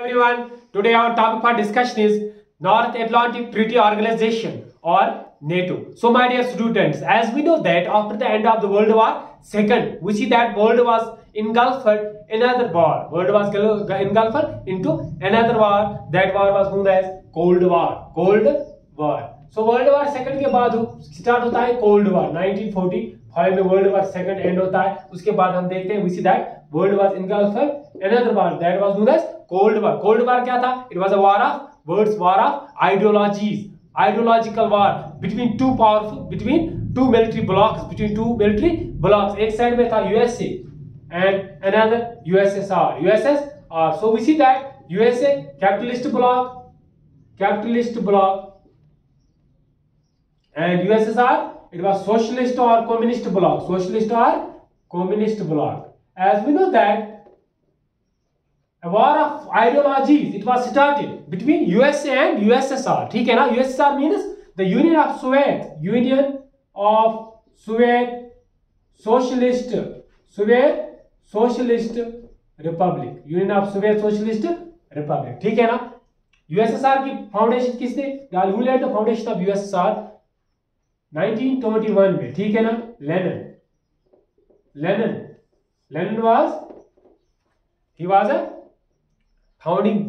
everyone. Today our topic for discussion is North Atlantic Treaty Organization or NATO. So my dear students, as we know that after the end of the World War II, we see that world was engulfed another war. World was engulfed into another war. That war was known as Cold War. Cold War. So World War II के बाद start होता है Cold War. 1945 में World War II end होता है. उसके बाद हम देखते हैं we see that world was engulfed another war that was known as Cold War. Cold War क्या था? It was a war of words, war of ideologies, ideological war between two military blocks. एक side में था USA and another USSR. So we see that USA capitalist bloc and USSR it was socialist or communist bloc. As we know that a war of ideologies it was started between USA and USSR. ठीक है ना? USSR means the Union of Soviet Socialist Republic. Union of Soviet Socialist Republic. ठीक है ना? USSR की foundation किसने डाली? Who laid the foundation of USSR? 1921 में. ठीक है ना? Lenin was a founding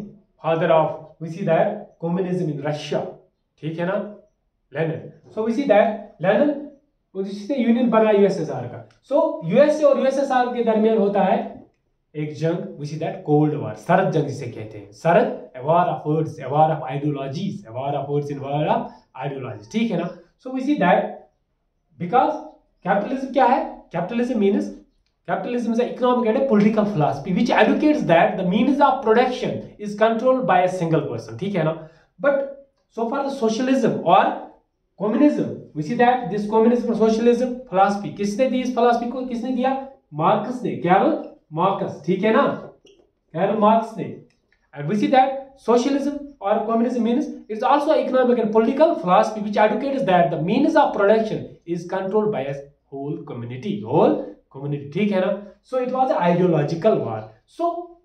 father of we see that communism in Russia. ठीक है ना? Lenin. So we see that Lenin उससे यूनियन बना यूएसएसआर का. So यूएसए और यूएसएसआर के दरमियान होता है एक जंग. we see that cold war, सरद जंग जिसे कहते हैं. सरद a war of words, a war of ideologies, a war of words in war of ideologies. ठीक है ना? So we see that because capitalism क्या है? Capitalism is an economic and a political philosophy which advocates that the means of production is controlled by a single person. ठीक है ना? But so far the socialism or communism, we see that this communism or socialism philosophy, किसने दी इस philosophy को? किसने दिया? Marks ने, Carol marks. ठीक है ना? कैरल मार्क्स ने. And we see that socialism or communism means it's also an economic and political philosophy which advocates that the means of production is controlled by a whole community. ठीक है ना? So it was an ideological war. So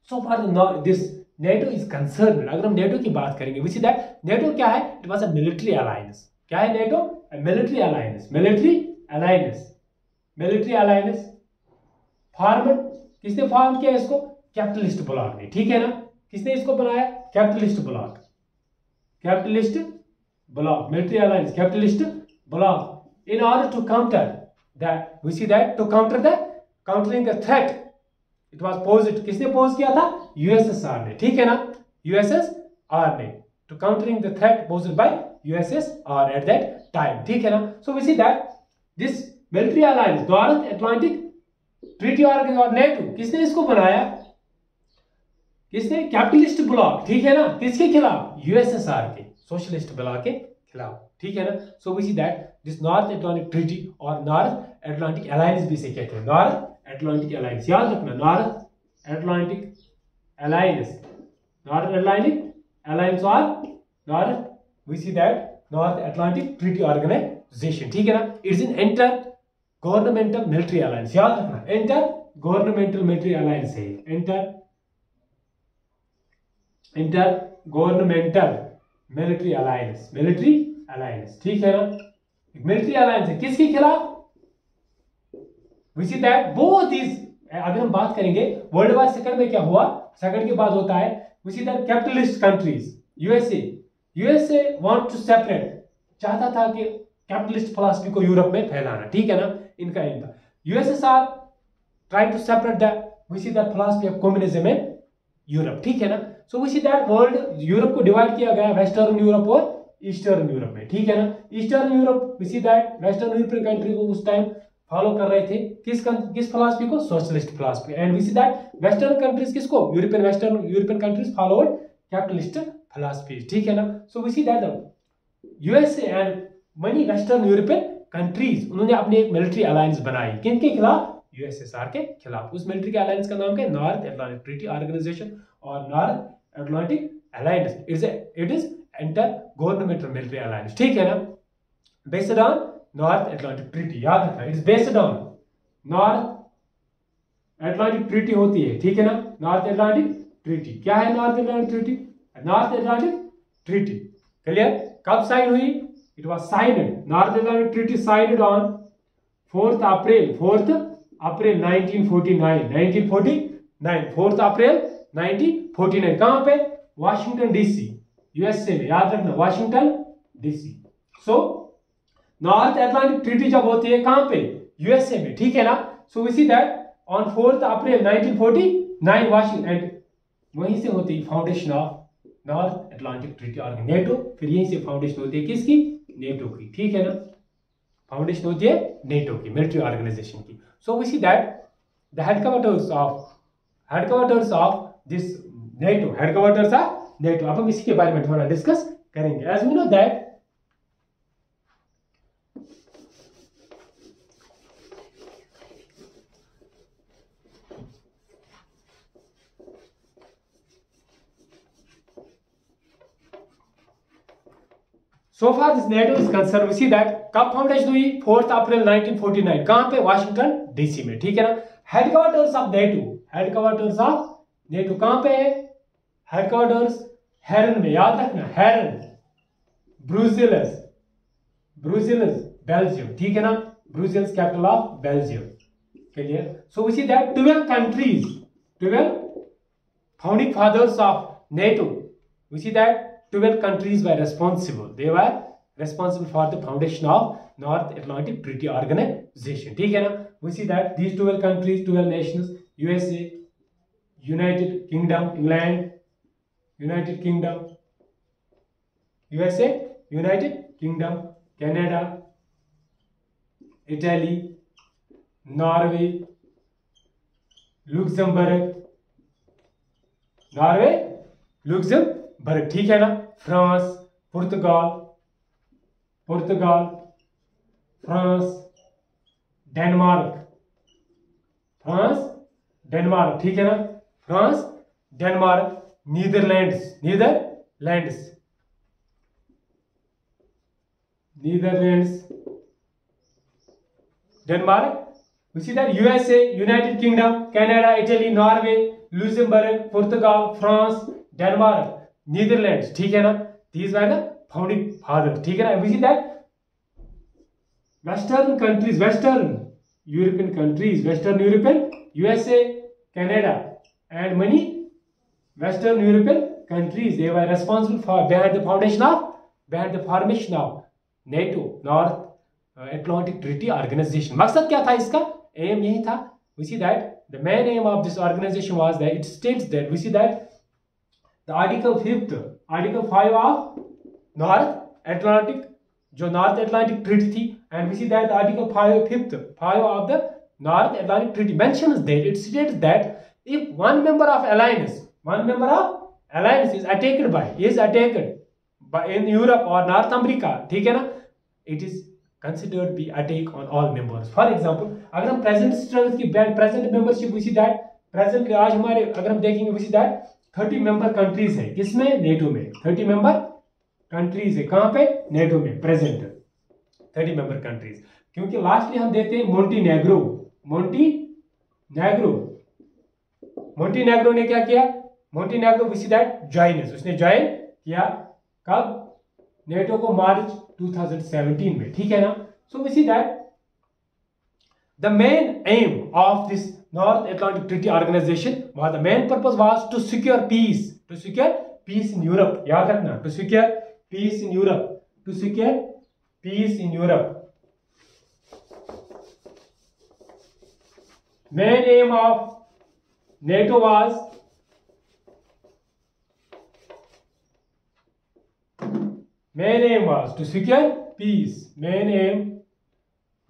far this NATO is concerned. अगर हम NATO की बात करेंगे, we see that NATO क्या है? It was a military alliance. क्या है NATO? A military alliance. Formed किसने फॉर्म किया इसको? कैपिटलिस्ट ब्लॉक ने. ठीक है ना? किसने इसको बनाया? Capitalist block, military alliance, capitalist block. In order to counter that, we see that to countering the threat, it was posed. किसने पोज किया था? USSR ने. ठीक है ना? USSR ने. To countering the threat posed by USSR at that time. ठीक है ना? So we see that this military alliance, North Atlantic Treaty Organization और NATO, किसने इसको बनाया? किसने? Capitalist block. ठीक है ना? किसके खिलाफ? USSR के, सोशलिस्ट ब्लॉक के खिलाफ. ठीक है ना? So we see that this North Atlantic Treaty और North Atlantic Alliance भी इसे कहते हैं. North Atlantic Alliance याद रखना. North Atlantic Alliance और we see that North Atlantic Treaty Organization. ठीक है ना? It's an intergovernmental military alliance. याद रखना. Intergovernmental military alliance है. Intergovernmental military alliance. ठीक है ना? मिलिट्री अलायंस है. किसके खिलाफ? We see that both these, अगर हम बात करेंगे वर्ल्ड वार सेकंड में क्या हुआ? सेकंड के बाद होता है we see that capitalist countries, USA want to separate, चाहता था कि कैपिटलिस्ट फिलॉसफी को यूरोप में फैलाना. ठीक है ना? इनका USSR try to separate the we see that philosophy of communism in Europe. ठीक है ना? So we see that world Europe को डिवाइड किया गया वेस्टर्न यूरोप और ईस्टर्न यूरोप में. ठीक है ना? Eastern Europe we see that western European country को उस टाइम फॉलो कर रहे थे किस फिलॉसफी को? Socialist philosophy. And we see that western countries किसको? European countries followed capitalist philosophy. ठीक है ना? So we see that the USA and many western European countries उन्होंने अपने एक मिलिट्री अलायंस बनाई. किनके खिलाफ? USSR के खिलाफ. उस मिलिट्री के अलायंस का नाम क्या है? नॉर्थ अटलांटिक ट्रीटी ऑर्गेनाइजेशन और north Atlantic alliance. It is intergovernmental military alliance. ठीक है ना? Based on north Atlantic treaty. याद रखना. It's based on north Atlantic treaty होती है. ठीक है ना? North Atlantic treaty. क्या है north Atlantic treaty? North Atlantic treaty. Clear? कब साइन हुई? It was signed, north Atlantic treaty signed on 4th April 1949। 4th April 1949। कहां पे? वाशिंगटन डीसी, यूएसए में। याद रखना, Washington DC. So north Atlantic treaty जब होती है कहां पे? यूएसए में, ठीक है ना। So we see that on 4th April 1949 Washington, and वहीं से होती है foundation of North Atlantic treaty organ, NATO. फिर यहीं से फाउंडेशन होती है किसकी? नेटो की, ठीक है ना। फाउंडेशन होती है नेटो की, मिलिट्री ऑर्गेनाइजेशन की। So we see that the headquarters of this NATO, headquarters of NATO. अब हम इसके बारे में थोड़ा डिस्कस करेंगे। As we know that so far this NATO is concerned, we see that कब फाउंडेशन हुई? 4th April 1949। कहां पे? वाशिंगटन डीसी में, ठीक है ना। हेडक्वार्टर्स ऑफ नेटो कहां पे है? हेडक्वार्टर्स हेरन में, याद रखना, हेरन, ब्रुसेल्स, बेल्जियम, ठीक है ना। Brussels capital of Belgium. Clear? So we see that 12 countries, 12 founding fathers of NATO, we see that 12 countries were responsible. They were responsible for the foundation of North Atlantic Treaty Organization. ठीक है ना? We see that these 12 countries, 12 nations, USA, United Kingdom, England, United Kingdom, USA, United Kingdom, Canada, Italy, Norway, Luxembourg, ठीक है ना। France, पुर्तगाल, France, Denmark, ठीक है ना। France, Denmark, Netherlands, Denmark. We see that USA, United Kingdom, Canada, Italy, Norway, Luxembourg, Portugal, France, Denmark, Netherlands, ठीक है ना। These were the founding fathers, ठीक है ना। We see that Western European countries, USA, Canada, and many Western European countries, they were responsible for behind the formation of NATO, North Atlantic Treaty Organization. मकसद क्या था इसका? M यही था। We see that the main aim of this organization was that it states that, we see that the Article 5 of North Atlantic, जो North Atlantic Treaty थी, and we see that the Article 5 of the North Atlantic Treaty mentions that, it states that if one member of alliance is attacked by in Europe or North America, ठीक है ना, it is considered be attack on all members. For example, अगर हम present strength की present membership, we see that present आज हमारे अगर हम देखेंगे, we see that 30 member countries है, किसमें? नेटो में। 30 member countries है, कहां पे? नेटो में प्रेजेंट 30 member countries। क्योंकि लास्टली हम देखते हैं मोंटीनेग्रो ने क्या किया? मोंटीनेग्रो, we see that उसने ज्वाइन किया कब? नेटो को मार्च 2017 में, ठीक है ना। So we see that the main aim of this North Atlantic treaty organization was, the main purpose was to secure peace in Europe. याद रखना, to secure peace in Europe. Main aim of NATO was to secure peace. Main aim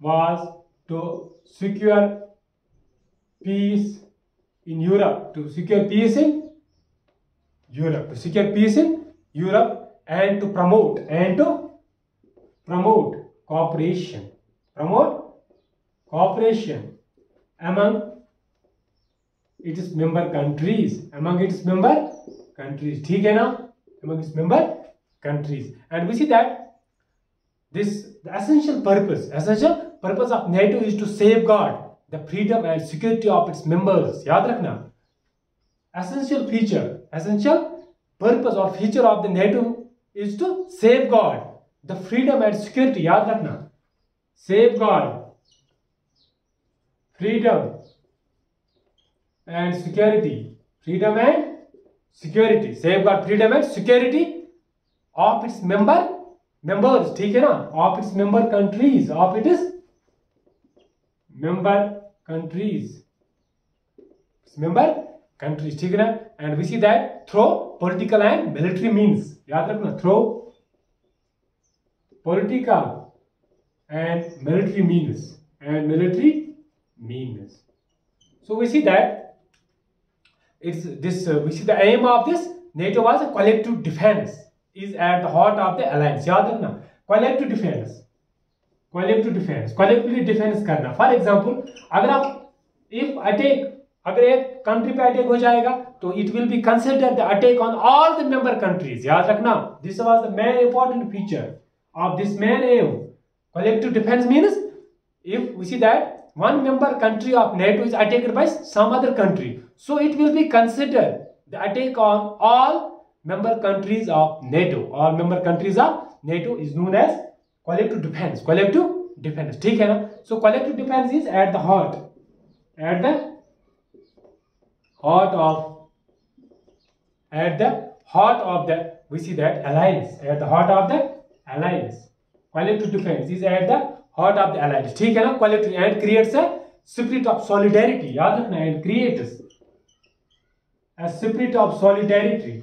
was to secure peace in Europe. To secure peace in Europe, and to promote cooperation among its member countries. ठीक है ना, among its member countries. And we see that the essential purpose of NATO is to safeguard the freedom and security of its members. याद रखना, essential purpose or feature of the NATO is to safeguard the freedom and security. याद रखना, safeguard freedom and security, safeguard freedom and security of its members, ठीक है ना, of its member countries, ठीक है ना. And we see that through political and military means, याद रखना, through political and military means. So we see that it's this. We see the aim of this NATO was a collective defense is at the heart of the alliance. याद रखना, collective defense, collectively defense करना. For example, अगर आप अगर एक country पे attack हो जाएगा तो it will be consider the attack on all the member countries. याद रखना, this was the main important feature of this main aim. Collective defence means if we see that one member country of NATO is attacked by some other country, so it will be considered the attack on all member countries of NATO. All member countries of NATO is known as collective defense. ठीक है ना. So collective defense is at the heart of the we see that alliance. At the heart of the alliance, collective defense is at the heart of the alliance. ठीक है ना. collective and creates a spirit of solidarity. याद रखना, and creates a spirit of solidarity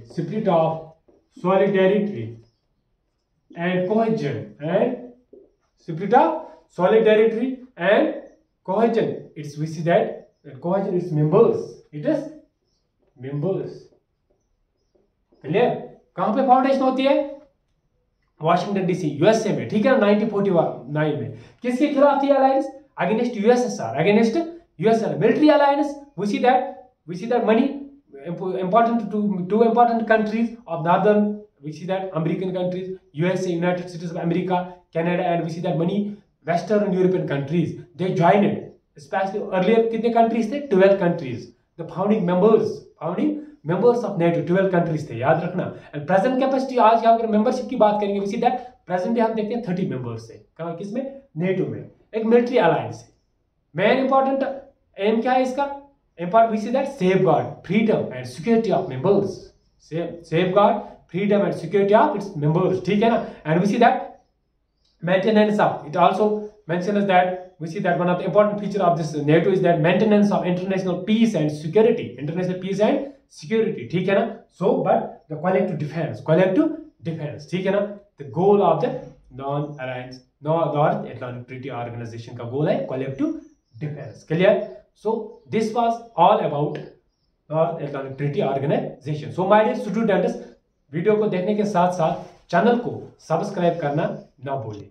and cohesion, it's we see that cohesion is members. Clear. कहां पे foundation होती है? Washington DC, USA में, ठीक है ना. 1949 में किसके खिलाफ थी alliance? Against USSR, military alliance. we see that money important to two important countries of northern, we see that American countries, USA, United States of America, Canada, and we see that many Western European countries, they joined. Especially earlier कितने countries थे? 12 countries. The founding members of NATO 12 countries थे. याद रखना. And present capacity, आज यहाँ अगर membership की बात करेंगे, we see that present हम देखते हैं 30 members है. कहाँ, किसमें? NATO में. एक military alliance है. Main important aim क्या है इसका? We see that safeguard freedom and security of members. Safeguard freedom and security of its members. ठीक है ना. And we see that maintenance of, it also mentions that we see that one of the important feature of this NATO is that maintenance of international peace and security. ठीक है ना. So but the collective defense, ठीक है ना. The goal of the North Atlantic Treaty Organization का goal है collective defense. Clear? So this was all about North Atlantic Treaty Organization. So my dear students, video को देखने के साथ साथ चैनल को सब्सक्राइब करना ना भूलें.